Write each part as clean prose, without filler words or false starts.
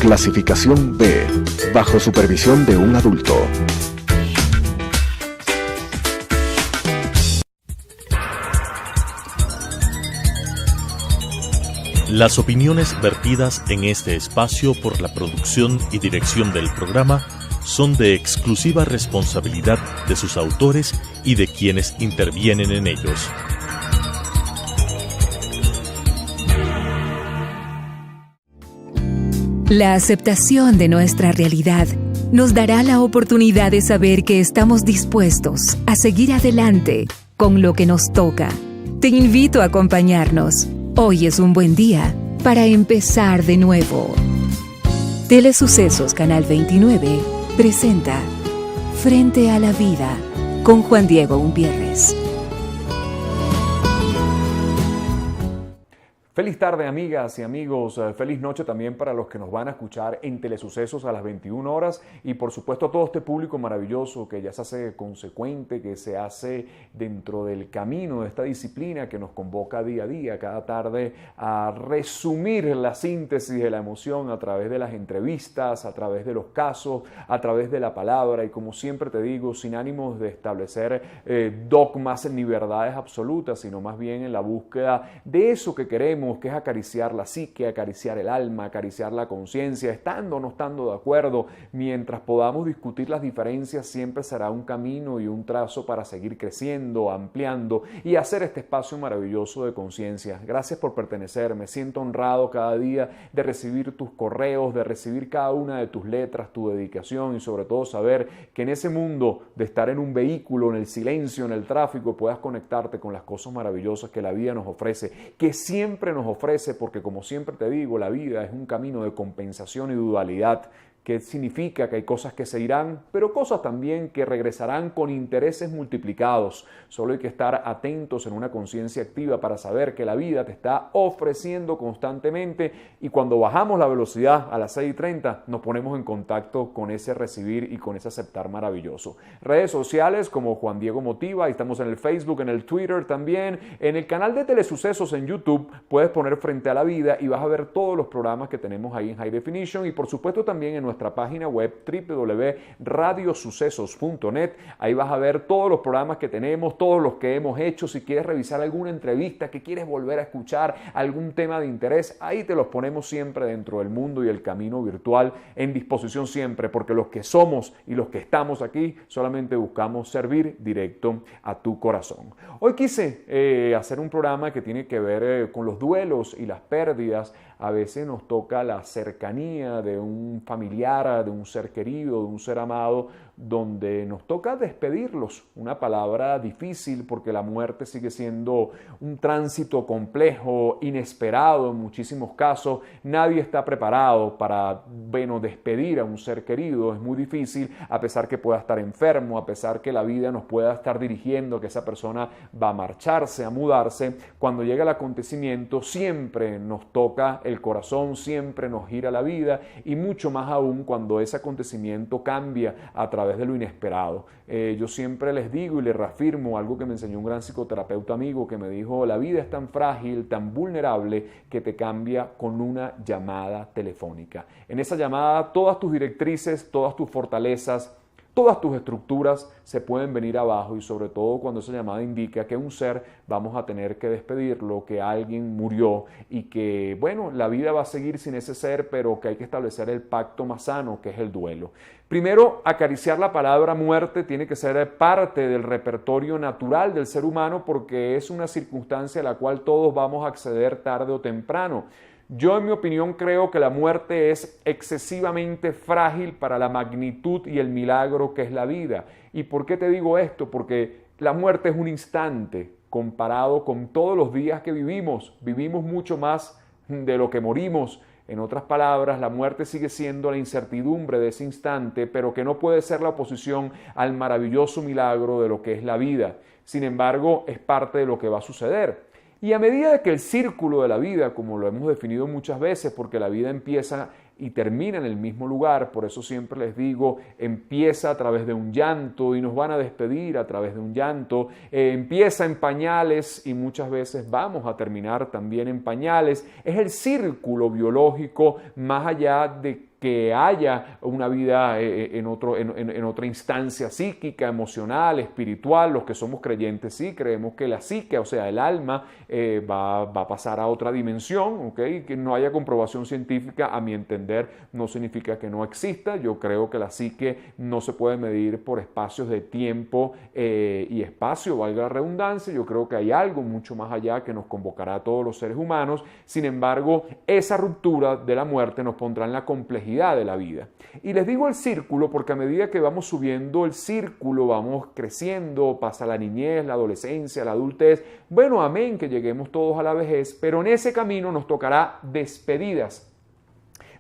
Clasificación B, bajo supervisión de un adulto. Las opiniones vertidas en este espacio por la producción y dirección del programa son de exclusiva responsabilidad de sus autores y de quienes intervienen en ellos. La aceptación de nuestra realidad nos dará la oportunidad de saber que estamos dispuestos a seguir adelante con lo que nos toca. Te invito a acompañarnos. Hoy es un buen día para empezar de nuevo. Telesucesos Canal 29 presenta Frente a la Vida con Juan Diego Umpierres. Feliz tarde, amigas y amigos. Feliz noche también para los que nos van a escuchar en Telesucesos a las 21 horas. Y por supuesto a todo este público maravilloso que ya se hace consecuente, que se hace dentro del camino de esta disciplina que nos convoca día a día, cada tarde, a resumir la síntesis de la emoción a través de las entrevistas, a través de los casos, a través de la palabra. Y como siempre te digo, sin ánimos de establecer dogmas ni verdades absolutas, sino más bien en la búsqueda de eso que queremos, que es acariciar la psique, acariciar el alma, acariciar la conciencia, estando o no estando de acuerdo. Mientras podamos discutir las diferencias, siempre será un camino y un trazo para seguir creciendo, ampliando y hacer este espacio maravilloso de conciencia. Gracias por pertenecer, me siento honrado cada día de recibir tus correos, de recibir cada una de tus letras, tu dedicación y sobre todo saber que en ese mundo de estar en un vehículo, en el silencio, en el tráfico, puedas conectarte con las cosas maravillosas que la vida nos ofrece, que siempre nos ofrece, porque como siempre te digo, la vida es un camino de compensación y dualidad, que significa que hay cosas que se irán, pero cosas también que regresarán con intereses multiplicados. Solo hay que estar atentos en una conciencia activa para saber que la vida te está ofreciendo constantemente y cuando bajamos la velocidad a las 6:30 nos ponemos en contacto con ese recibir y con ese aceptar maravilloso. Redes sociales como Juan Diego Motiva, ahí estamos en el Facebook, en el Twitter también, en el canal de Telesucesos en YouTube, puedes poner Frente a la Vida y vas a ver todos los programas que tenemos ahí en High Definition y por supuesto también en nuestra página web www.radiosucesos.net. Ahí vas a ver todos los programas que tenemos, todos los que hemos hecho. Si quieres revisar alguna entrevista que quieres volver a escuchar, algún tema de interés, ahí te los ponemos siempre dentro del mundo y el camino virtual en disposición siempre, porque los que somos y los que estamos aquí solamente buscamos servir directo a tu corazón. Hoy quise hacer un programa que tiene que ver con los duelos y las pérdidas. A veces nos toca la cercanía de un familiar, de un ser querido, de un ser amado, donde nos toca despedirlos. Una palabra difícil porque la muerte sigue siendo un tránsito complejo, inesperado en muchísimos casos. Nadie está preparado para, despedir a un ser querido. Es muy difícil, a pesar que pueda estar enfermo, a pesar que la vida nos pueda estar dirigiendo, que esa persona va a marcharse, a mudarse. Cuando llega el acontecimiento, siempre nos toca el corazón, siempre nos gira la vida y mucho más aún cuando ese acontecimiento cambia a través de lo inesperado. Yo siempre les digo y les reafirmo algo que me enseñó un gran psicoterapeuta amigo que me dijo: la vida es tan frágil, tan vulnerable que te cambia con una llamada telefónica. En esa llamada todas tus directrices, todas tus fortalezas, todas tus estructuras se pueden venir abajo y sobre todo cuando esa llamada indica que un ser vamos a tener que despedirlo, que alguien murió y que, la vida va a seguir sin ese ser, pero que hay que establecer el pacto más sano, que es el duelo. Primero, acariciar la palabra muerte tiene que ser parte del repertorio natural del ser humano porque es una circunstancia a la cual todos vamos a acceder tarde o temprano. Yo, en mi opinión, creo que la muerte es excesivamente frágil para la magnitud y el milagro que es la vida. ¿Y por qué te digo esto? Porque la muerte es un instante comparado con todos los días que vivimos. Vivimos mucho más de lo que morimos. En otras palabras, la muerte sigue siendo la incertidumbre de ese instante, pero que no puede ser la oposición al maravilloso milagro de lo que es la vida. Sin embargo, es parte de lo que va a suceder. Y a medida de que el círculo de la vida, como lo hemos definido muchas veces, porque la vida empieza y termina en el mismo lugar, por eso siempre les digo, empieza a través de un llanto y nos van a despedir a través de un llanto, empieza en pañales y muchas veces vamos a terminar también en pañales. Es el círculo biológico más allá de que haya una vida en otra instancia psíquica, emocional, espiritual. Los que somos creyentes sí creemos que la psique, o sea, el alma, va a pasar a otra dimensión, ¿okay? Que no haya comprobación científica, a mi entender, no significa que no exista. Yo creo que la psique no se puede medir por espacios de tiempo y espacio, valga la redundancia. Yo creo que hay algo mucho más allá que nos convocará a todos los seres humanos. Sin embargo, esa ruptura de la muerte nos pondrá en la complejidad de la vida. Y les digo el círculo porque a medida que vamos subiendo el círculo, vamos creciendo, pasa la niñez, la adolescencia, la adultez. Bueno, amén, que lleguemos todos a la vejez, pero en ese camino nos tocará despedidas.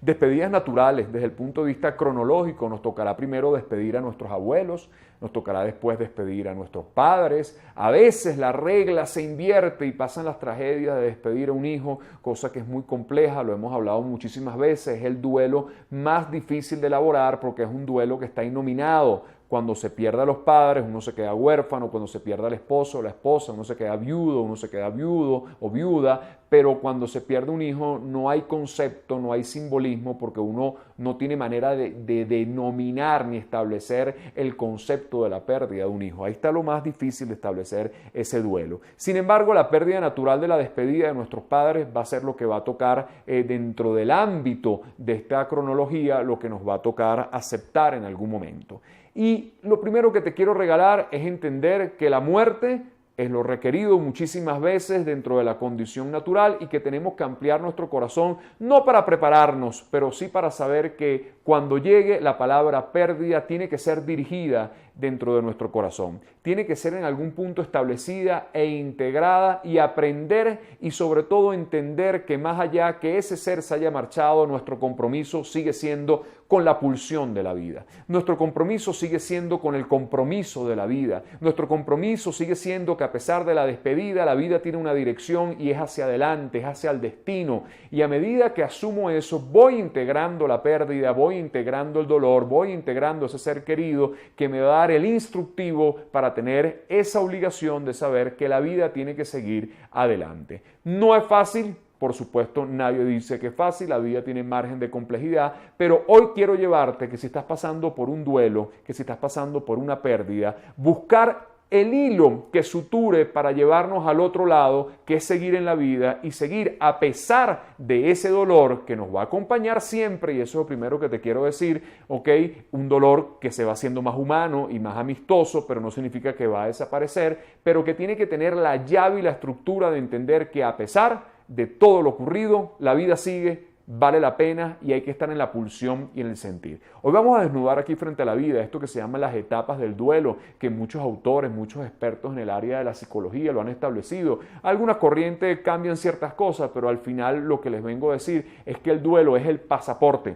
Despedidas naturales, desde el punto de vista cronológico, nos tocará primero despedir a nuestros abuelos, nos tocará después despedir a nuestros padres. A veces la regla se invierte y pasan las tragedias de despedir a un hijo, cosa que es muy compleja, lo hemos hablado muchísimas veces, es el duelo más difícil de elaborar porque es un duelo que está innominado. Cuando se pierde a los padres, uno se queda huérfano, cuando se pierde al esposo o la esposa, uno se queda viudo, uno se queda viudo o viuda, pero cuando se pierde un hijo no hay concepto, no hay simbolismo, porque uno no tiene manera de denominar ni establecer el concepto de la pérdida de un hijo. Ahí está lo más difícil de establecer ese duelo. Sin embargo, la pérdida natural de la despedida de nuestros padres va a ser lo que va a tocar dentro del ámbito de esta cronología, lo que nos va a tocar aceptar en algún momento. Y lo primero que te quiero regalar es entender que la muerte es lo requerido muchísimas veces dentro de la condición natural y que tenemos que ampliar nuestro corazón, no para prepararnos, pero sí para saber que cuando llegue la palabra pérdida tiene que ser dirigida dentro de nuestro corazón. Tiene que ser en algún punto establecida e integrada y aprender y sobre todo entender que más allá que ese ser se haya marchado, nuestro compromiso sigue siendo con la pulsión de la vida. Nuestro compromiso sigue siendo con el compromiso de la vida. Nuestro compromiso sigue siendo que a pesar de la despedida, la vida tiene una dirección y es hacia adelante, es hacia el destino. Y a medida que asumo eso, voy integrando la pérdida, voy integrando el dolor, voy integrando ese ser querido que me va a dar el instructivo para tener esa obligación de saber que la vida tiene que seguir adelante. No es fácil. Por supuesto, nadie dice que es fácil, la vida tiene margen de complejidad, pero hoy quiero llevarte que si estás pasando por un duelo, que si estás pasando por una pérdida, buscar el hilo que suture para llevarnos al otro lado, que es seguir en la vida y seguir a pesar de ese dolor que nos va a acompañar siempre, y eso es lo primero que te quiero decir, ¿ok? Un dolor que se va haciendo más humano y más amistoso, pero no significa que va a desaparecer, pero que tiene que tener la llave y la estructura de entender que a pesar de todo lo ocurrido, la vida sigue, vale la pena y hay que estar en la pulsión y en el sentir. Hoy vamos a desnudar aquí frente a la vida esto que se llama las etapas del duelo, que muchos autores, muchos expertos en el área de la psicología lo han establecido. Algunas corrientes cambian ciertas cosas, pero al final lo que les vengo a decir es que el duelo es el pasaporte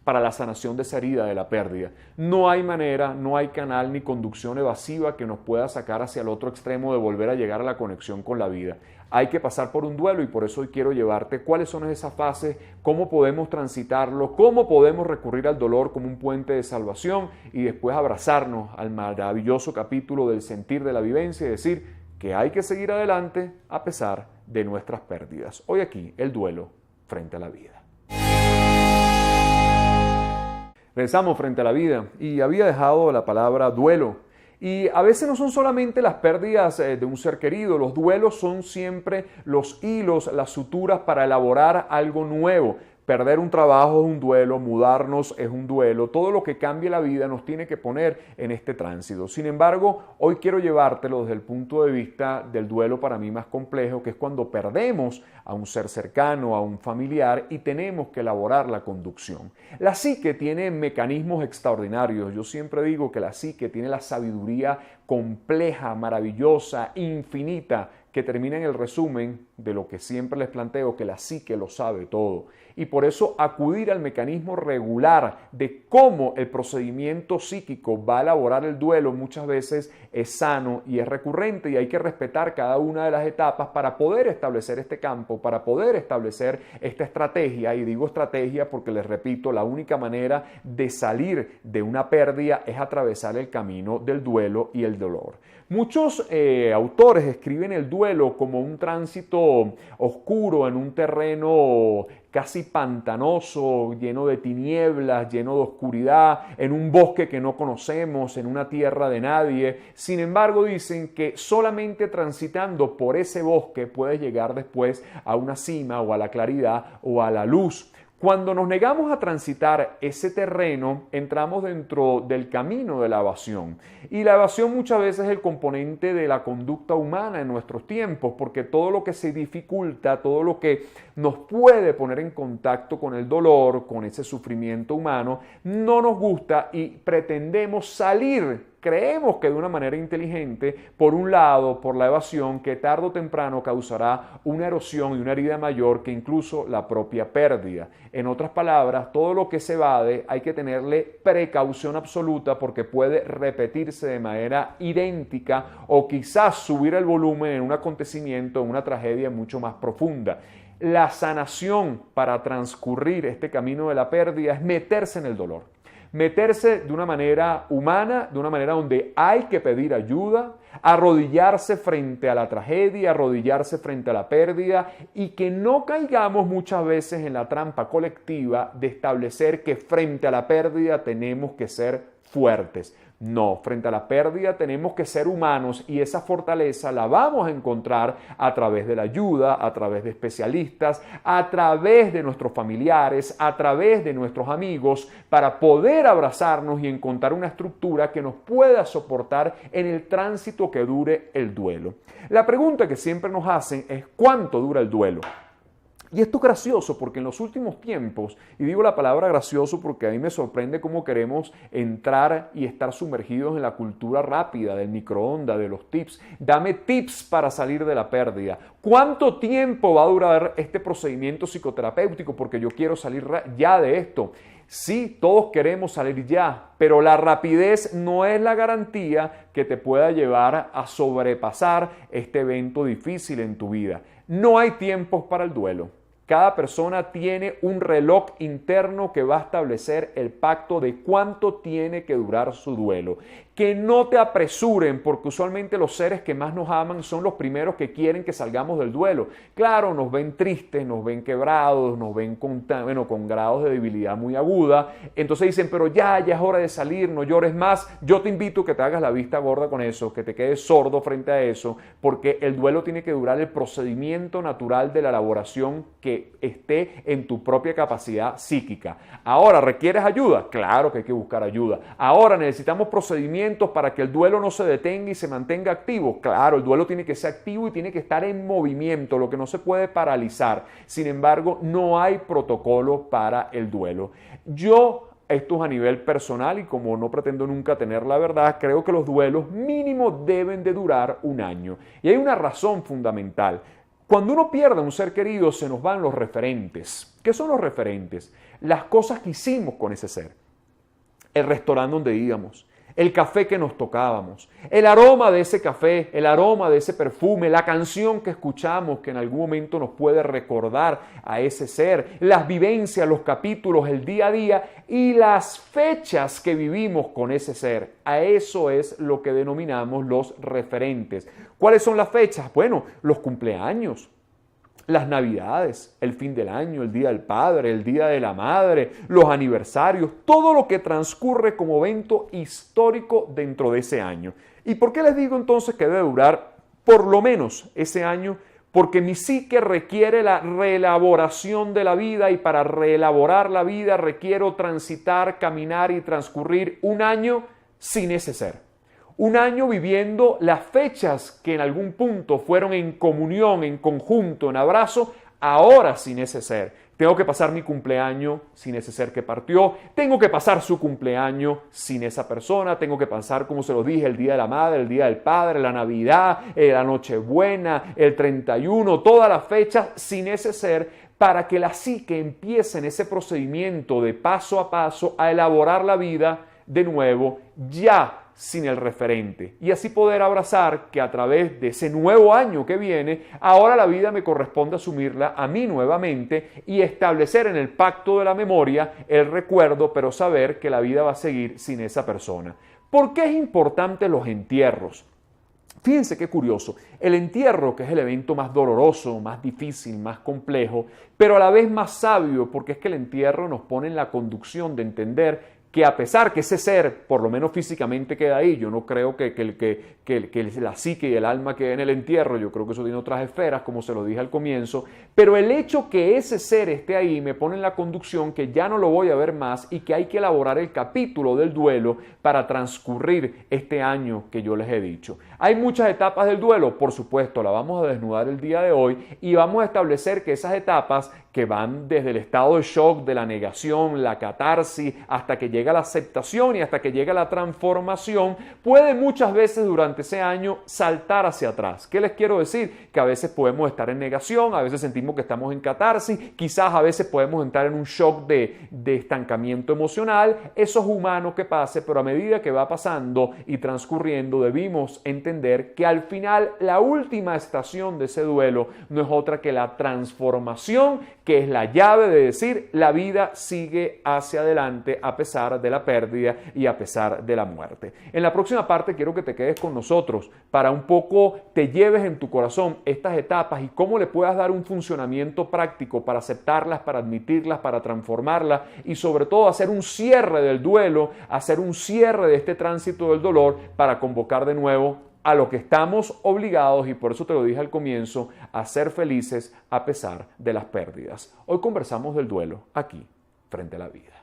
para la sanación de esa herida de la pérdida. No hay manera, no hay canal ni conducción evasiva que nos pueda sacar hacia el otro extremo de volver a llegar a la conexión con la vida. Hay que pasar por un duelo y por eso hoy quiero llevarte cuáles son esas fases, cómo podemos transitarlo, cómo podemos recurrir al dolor como un puente de salvación y después abrazarnos al maravilloso capítulo del sentir de la vivencia y decir que hay que seguir adelante a pesar de nuestras pérdidas. Hoy aquí, el duelo frente a la vida. Regresamos frente a la vida y había dejado la palabra duelo. Y a veces no son solamente las pérdidas de un ser querido, los duelos son siempre los hilos, las suturas para elaborar algo nuevo. Perder un trabajo es un duelo, mudarnos es un duelo, todo lo que cambie la vida nos tiene que poner en este tránsito. Sin embargo, hoy quiero llevártelo desde el punto de vista del duelo para mí más complejo, que es cuando perdemos a un ser cercano, a un familiar y tenemos que elaborar la conducción. La psique tiene mecanismos extraordinarios. Yo siempre digo que la psique tiene la sabiduría compleja, maravillosa, infinita, que termina en el resumen de lo que siempre les planteo, que la psique lo sabe todo. Y por eso acudir al mecanismo regular de cómo el procedimiento psíquico va a elaborar el duelo muchas veces es sano y es recurrente y hay que respetar cada una de las etapas para poder establecer este campo, para poder establecer esta estrategia. Y digo estrategia porque les repito, la única manera de salir de una pérdida es atravesar el camino del duelo y el dolor. Muchos autores escriben el duelo como un tránsito oscuro en un terreno casi pantanoso, lleno de tinieblas, lleno de oscuridad, en un bosque que no conocemos, en una tierra de nadie. Sin embargo, dicen que solamente transitando por ese bosque puedes llegar después a una cima o a la claridad o a la luz. Cuando nos negamos a transitar ese terreno, entramos dentro del camino de la evasión. Y la evasión muchas veces es el componente de la conducta humana en nuestros tiempos, porque todo lo que se dificulta, todo lo que nos puede poner en contacto con el dolor, con ese sufrimiento humano, no nos gusta y pretendemos salir. Creemos que de una manera inteligente, por un lado, por la evasión, que tarde o temprano causará una erosión y una herida mayor que incluso la propia pérdida. En otras palabras, todo lo que se evade hay que tenerle precaución absoluta porque puede repetirse de manera idéntica o quizás subir el volumen en un acontecimiento, en una tragedia mucho más profunda. La sanación para transcurrir este camino de la pérdida es meterse en el dolor. Meterse de una manera humana, de una manera donde hay que pedir ayuda, arrodillarse frente a la tragedia, arrodillarse frente a la pérdida y que no caigamos muchas veces en la trampa colectiva de establecer que frente a la pérdida tenemos que ser fuertes. No, frente a la pérdida tenemos que ser humanos y esa fortaleza la vamos a encontrar a través de la ayuda, a través de especialistas, a través de nuestros familiares, a través de nuestros amigos, para poder abrazarnos y encontrar una estructura que nos pueda soportar en el tránsito que dure el duelo. La pregunta que siempre nos hacen es ¿cuánto dura el duelo? Y esto es gracioso porque en los últimos tiempos, y digo la palabra gracioso porque a mí me sorprende cómo queremos entrar y estar sumergidos en la cultura rápida del microondas, de los tips. Dame tips para salir de la pérdida. ¿Cuánto tiempo va a durar este procedimiento psicoterapéutico? Porque yo quiero salir ya de esto. Sí, todos queremos salir ya, pero la rapidez no es la garantía que te pueda llevar a sobrepasar este evento difícil en tu vida. No hay tiempos para el duelo. Cada persona tiene un reloj interno que va a establecer el pacto de cuánto tiene que durar su duelo. Que no te apresuren, porque usualmente los seres que más nos aman son los primeros que quieren que salgamos del duelo. Claro, nos ven tristes, nos ven quebrados, nos ven con grados de debilidad muy aguda. Entonces dicen, pero ya es hora de salir, no llores más. Yo te invito a que te hagas la vista gorda con eso, que te quedes sordo frente a eso, porque el duelo tiene que durar el procedimiento natural de la elaboración que esté en tu propia capacidad psíquica. Ahora, ¿requieres ayuda? Claro que hay que buscar ayuda. Ahora, ¿necesitamos procedimientos para que el duelo no se detenga y se mantenga activo? Claro, el duelo tiene que ser activo y tiene que estar en movimiento, lo que no se puede paralizar. Sin embargo, no hay protocolo para el duelo. Esto es a nivel personal y como no pretendo nunca tener la verdad, creo que los duelos mínimo deben de durar 1 año. Y hay una razón fundamental. Cuando uno pierde a un ser querido, se nos van los referentes. ¿Qué son los referentes? Las cosas que hicimos con ese ser. El restaurante donde íbamos, el café que nos tocábamos, el aroma de ese café, el aroma de ese perfume, la canción que escuchamos que en algún momento nos puede recordar a ese ser, las vivencias, los capítulos, el día a día y las fechas que vivimos con ese ser. A eso es lo que denominamos los referentes. ¿Cuáles son las fechas? Bueno, los cumpleaños, las navidades, el fin del año, el día del padre, el día de la madre, los aniversarios, todo lo que transcurre como evento histórico dentro de ese año. ¿Y por qué les digo entonces que debe durar por lo menos ese año? Porque mi psique requiere la reelaboración de la vida y para reelaborar la vida requiero transitar, caminar y transcurrir 1 año sin ese ser. 1 año viviendo las fechas que en algún punto fueron en comunión, en conjunto, en abrazo, ahora sin ese ser. Tengo que pasar mi cumpleaños sin ese ser que partió, tengo que pasar su cumpleaños sin esa persona, tengo que pasar, como se los dije, el Día de la Madre, el Día del Padre, la Navidad, la Nochebuena, el 31, todas las fechas sin ese ser, para que la psique empiece en ese procedimiento de paso a paso a elaborar la vida de nuevo, ya sin el referente, y así poder abrazar que a través de ese nuevo año que viene, ahora la vida me corresponde asumirla a mí nuevamente y establecer en el pacto de la memoria el recuerdo, pero saber que la vida va a seguir sin esa persona. ¿Por qué es importante los entierros? Fíjense qué curioso, el entierro, que es el evento más doloroso, más difícil, más complejo, pero a la vez más sabio, porque es que el entierro nos pone en la conducción de entender que a pesar que ese ser, por lo menos físicamente, queda ahí, yo no creo que la psique y el alma queden en el entierro, yo creo que eso tiene otras esferas, como se lo dije al comienzo, pero el hecho que ese ser esté ahí me pone en la conducción que ya no lo voy a ver más y que hay que elaborar el capítulo del duelo para transcurrir este año que yo les he dicho. ¿Hay muchas etapas del duelo? Por supuesto, la vamos a desnudar el día de hoy y vamos a establecer que esas etapas que van desde el estado de shock, de la negación, la catarsis, hasta que llega la aceptación y hasta que llega la transformación, puede muchas veces durante ese año saltar hacia atrás. ¿Qué les quiero decir? Que a veces podemos estar en negación, a veces sentimos que estamos en catarsis, quizás a veces podemos entrar en un shock de estancamiento emocional. Eso es humano que pase, pero a medida que va pasando y transcurriendo debimos entender que al final la última estación de ese duelo no es otra que la transformación, que es la llave de decir la vida sigue hacia adelante a pesar de la pérdida y a pesar de la muerte. En la próxima parte quiero que te quedes con nosotros para un poco te lleves en tu corazón estas etapas y cómo le puedas dar un funcionamiento práctico para aceptarlas, para admitirlas, para transformarlas y sobre todo hacer un cierre del duelo, hacer un cierre de este tránsito del dolor para convocar de nuevo a lo que estamos obligados, y por eso te lo dije al comienzo, a ser felices a pesar de las pérdidas. Hoy conversamos del duelo aquí, frente a la vida.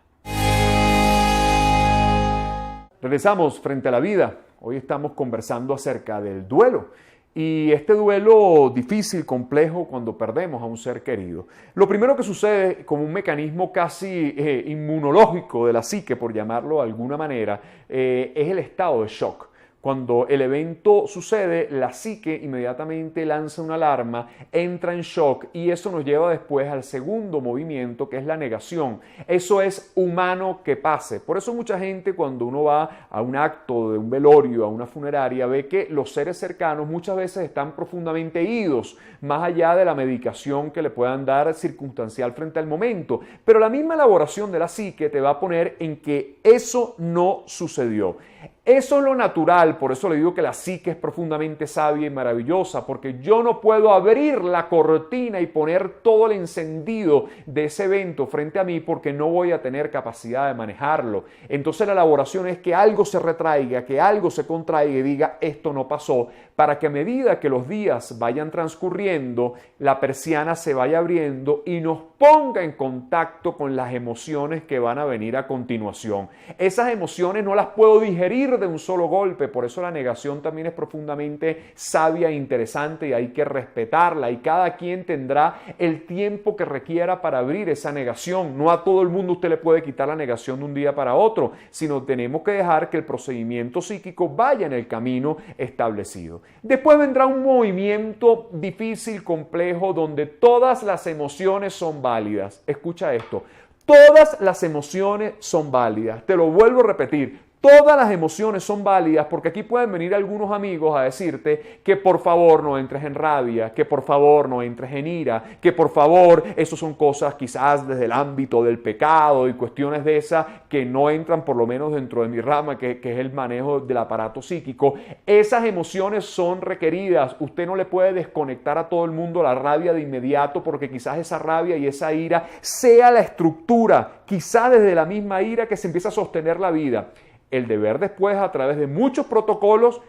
Regresamos frente a la vida. Hoy estamos conversando acerca del duelo. Y este duelo difícil, complejo, cuando perdemos a un ser querido. Lo primero que sucede como un mecanismo casi inmunológico de la psique, por llamarlo de alguna manera, es el estado de shock. Cuando el evento sucede, la psique inmediatamente lanza una alarma, entra en shock y eso nos lleva después al segundo movimiento, que es la negación. Eso es humano que pase. Por eso mucha gente, cuando uno va a un acto de un velorio, a una funeraria, ve que los seres cercanos muchas veces están profundamente idos, más allá de la medicación que le puedan dar circunstancial frente al momento. Pero la misma elaboración de la psique te va a poner en que eso no sucedió. Eso es lo natural, por eso le digo que la psique es profundamente sabia y maravillosa, porque yo no puedo abrir la cortina y poner todo el encendido de ese evento frente a mí porque no voy a tener capacidad de manejarlo. Entonces la elaboración es que algo se retraiga, que algo se contraiga y diga esto no pasó, para que a medida que los días vayan transcurriendo, la persiana se vaya abriendo y nos ponga en contacto con las emociones que van a venir a continuación. Esas emociones no las puedo digerir de un solo golpe, por eso la negación también es profundamente sabia e interesante y hay que respetarla y cada quien tendrá el tiempo que requiera para abrir esa negación. No a todo el mundo usted le puede quitar la negación de un día para otro, sino tenemos que dejar que el procedimiento psíquico vaya en el camino establecido. Después vendrá un movimiento difícil, complejo, donde todas las emociones son válidas. Escucha esto, todas las emociones son válidas. Te lo vuelvo a repetir. Todas las emociones son válidas porque aquí pueden venir algunos amigos a decirte que por favor no entres en rabia, que por favor no entres en ira, que por favor, eso son cosas quizás desde el ámbito del pecado y cuestiones de esas que no entran por lo menos dentro de mi rama, que es el manejo del aparato psíquico. Esas emociones son requeridas. Usted no le puede desconectar a todo el mundo la rabia de inmediato porque quizás esa rabia y esa ira sea la estructura, quizás desde la misma ira que se empieza a sostener la vida. El deber después, a través de muchos protocolos,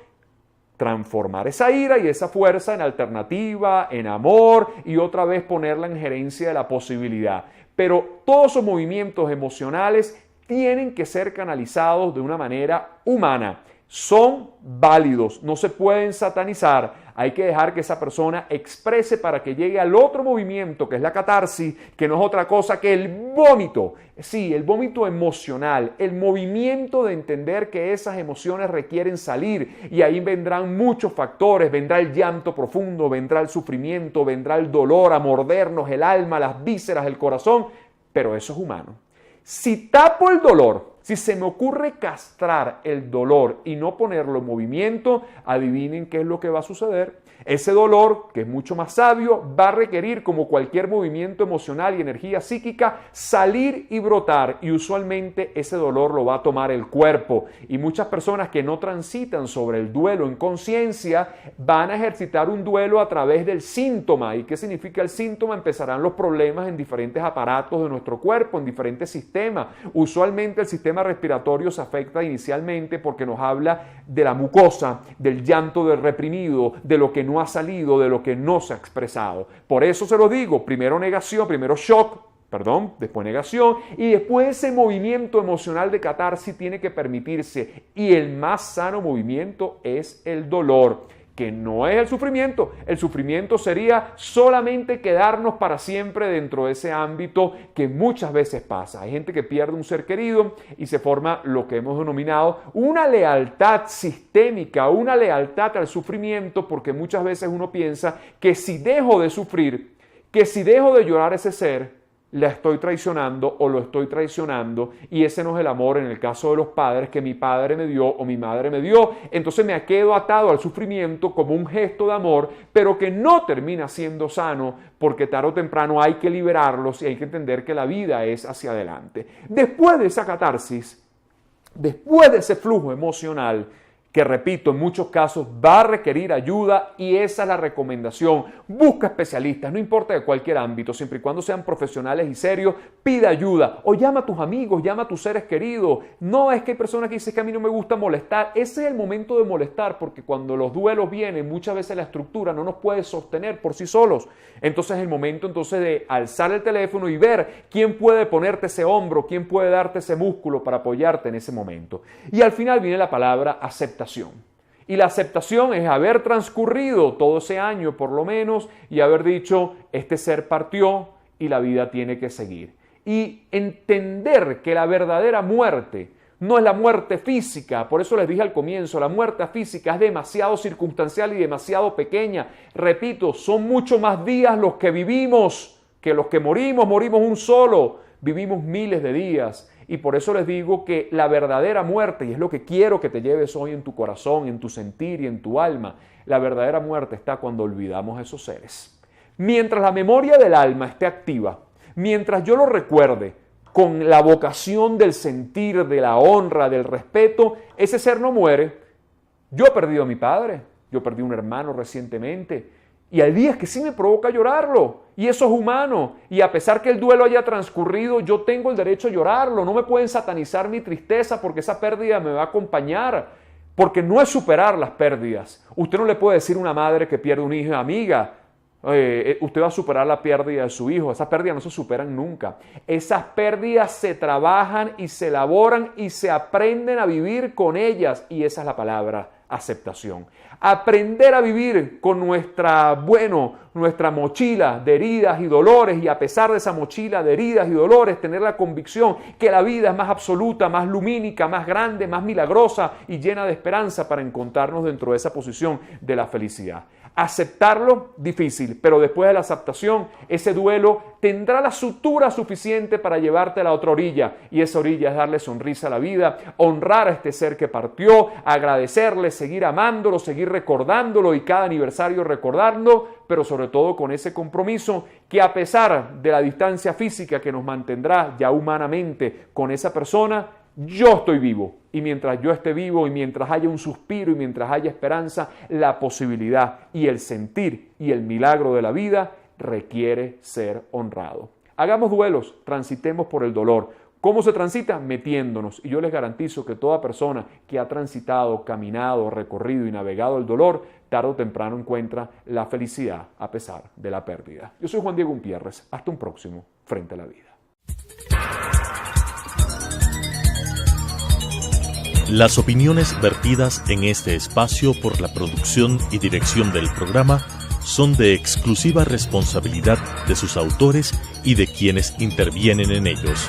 transformar esa ira y esa fuerza en alternativa, en amor y otra vez ponerla en gerencia de la posibilidad. Pero todos esos movimientos emocionales tienen que ser canalizados de una manera humana. Son válidos, no se pueden satanizar. Hay que dejar que esa persona exprese para que llegue al otro movimiento, que es la catarsis, que no es otra cosa que el vómito. Sí, el vómito emocional, el movimiento de entender que esas emociones requieren salir. Y ahí vendrán muchos factores, vendrá el llanto profundo, vendrá el sufrimiento, vendrá el dolor a mordernos el alma, las vísceras, el corazón. Pero eso es humano. Si tapo el dolor, Si se me ocurre castrar el dolor y no ponerlo en movimiento, adivinen qué es lo que va a suceder. Ese dolor, que es mucho más sabio, va a requerir, como cualquier movimiento emocional y energía psíquica, salir y brotar, y usualmente ese dolor lo va a tomar el cuerpo. Y muchas personas que no transitan sobre el duelo en conciencia van a ejercitar un duelo a través del síntoma. ¿Y qué significa el síntoma? Empezarán los problemas en diferentes aparatos de nuestro cuerpo, en diferentes sistemas. Usualmente el sistema respiratorio se afecta inicialmente porque nos habla de la mucosa, del llanto del reprimido, de lo que no ha salido, de lo que no se ha expresado. Por eso se lo digo, primero negación, primero shock, después negación, y después ese movimiento emocional de catarsis tiene que permitirse, y el más sano movimiento es el dolor, que no es el sufrimiento. El sufrimiento sería solamente quedarnos para siempre dentro de ese ámbito que muchas veces pasa. Hay gente que pierde un ser querido y se forma lo que hemos denominado una lealtad sistémica, una lealtad al sufrimiento, porque muchas veces uno piensa que si dejo de sufrir, que si dejo de llorar ese ser, la estoy traicionando o lo estoy traicionando, y ese no es el amor en el caso de los padres que mi padre me dio o mi madre me dio. Entonces me quedo atado al sufrimiento como un gesto de amor, pero que no termina siendo sano, porque tarde o temprano hay que liberarlos y hay que entender que la vida es hacia adelante. Después de esa catarsis, después de ese flujo emocional, que repito, en muchos casos va a requerir ayuda, y esa es la recomendación. Busca especialistas, no importa de cualquier ámbito, siempre y cuando sean profesionales y serios, pide ayuda o llama a tus amigos, llama a tus seres queridos. No es que hay personas que dicen que a mí no me gusta molestar. Ese es el momento de molestar, porque cuando los duelos vienen, muchas veces la estructura no nos puede sostener por sí solos. Entonces es el momento de alzar el teléfono y ver quién puede ponerte ese hombro, quién puede darte ese músculo para apoyarte en ese momento. Y al final viene la palabra aceptación. Y la aceptación es haber transcurrido todo ese año por lo menos y haber dicho, este ser partió y la vida tiene que seguir. Y entender que la verdadera muerte no es la muerte física. Por eso les dije al comienzo, la muerte física es demasiado circunstancial y demasiado pequeña. Repito, son mucho más días los que vivimos que los que morimos. Morimos un solo, vivimos miles de días. Y por eso les digo que la verdadera muerte, y es lo que quiero que te lleves hoy en tu corazón, en tu sentir y en tu alma, la verdadera muerte está cuando olvidamos a esos seres. Mientras la memoria del alma esté activa, mientras yo lo recuerde con la vocación del sentir, de la honra, del respeto, ese ser no muere. Yo he perdido a mi padre, yo perdí un hermano recientemente, y hay días que sí me provoca llorarlo, y eso es humano, y a pesar que el duelo haya transcurrido, yo tengo el derecho a llorarlo. No me pueden satanizar mi tristeza porque esa pérdida me va a acompañar, porque no es superar las pérdidas. Usted no le puede decir a una madre que pierde un hijo, amiga, usted va a superar la pérdida de su hijo. Esas pérdidas no se superan nunca. Esas pérdidas se trabajan y se elaboran y se aprenden a vivir con ellas, y esa es la palabra aceptación. Aprender a vivir con nuestra mochila de heridas y dolores, y a pesar de esa mochila de heridas y dolores, tener la convicción que la vida es más absoluta, más lumínica, más grande, más milagrosa y llena de esperanza para encontrarnos dentro de esa posición de la felicidad. Aceptarlo, difícil, pero después de la aceptación, ese duelo tendrá la sutura suficiente para llevarte a la otra orilla, y esa orilla es darle sonrisa a la vida, honrar a este ser que partió, agradecerle, seguir amándolo, seguir recordándolo y cada aniversario recordarlo, pero sobre todo con ese compromiso que, a pesar de la distancia física que nos mantendrá ya humanamente con esa persona, yo estoy vivo, y mientras yo esté vivo y mientras haya un suspiro y mientras haya esperanza, la posibilidad y el sentir y el milagro de la vida requiere ser honrado. Hagamos duelos, transitemos por el dolor. ¿Cómo se transita? Metiéndonos. Y yo les garantizo que toda persona que ha transitado, caminado, recorrido y navegado el dolor, tarde o temprano encuentra la felicidad a pesar de la pérdida. Yo soy Juan Diego Umpierres. Hasta un próximo Frente a la Vida. Las opiniones vertidas en este espacio por la producción y dirección del programa son de exclusiva responsabilidad de sus autores y de quienes intervienen en ellos.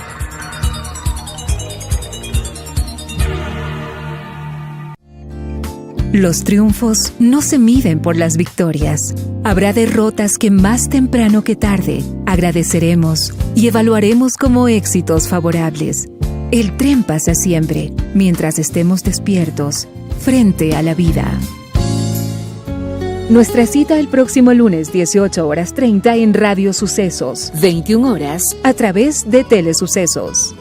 Los triunfos no se miden por las victorias. Habrá derrotas que más temprano que tarde agradeceremos y evaluaremos como éxitos favorables. El tren pasa siempre, mientras estemos despiertos, frente a la vida. Nuestra cita el próximo lunes 18:30 en Radio Sucesos, 21 horas, a través de Telesucesos.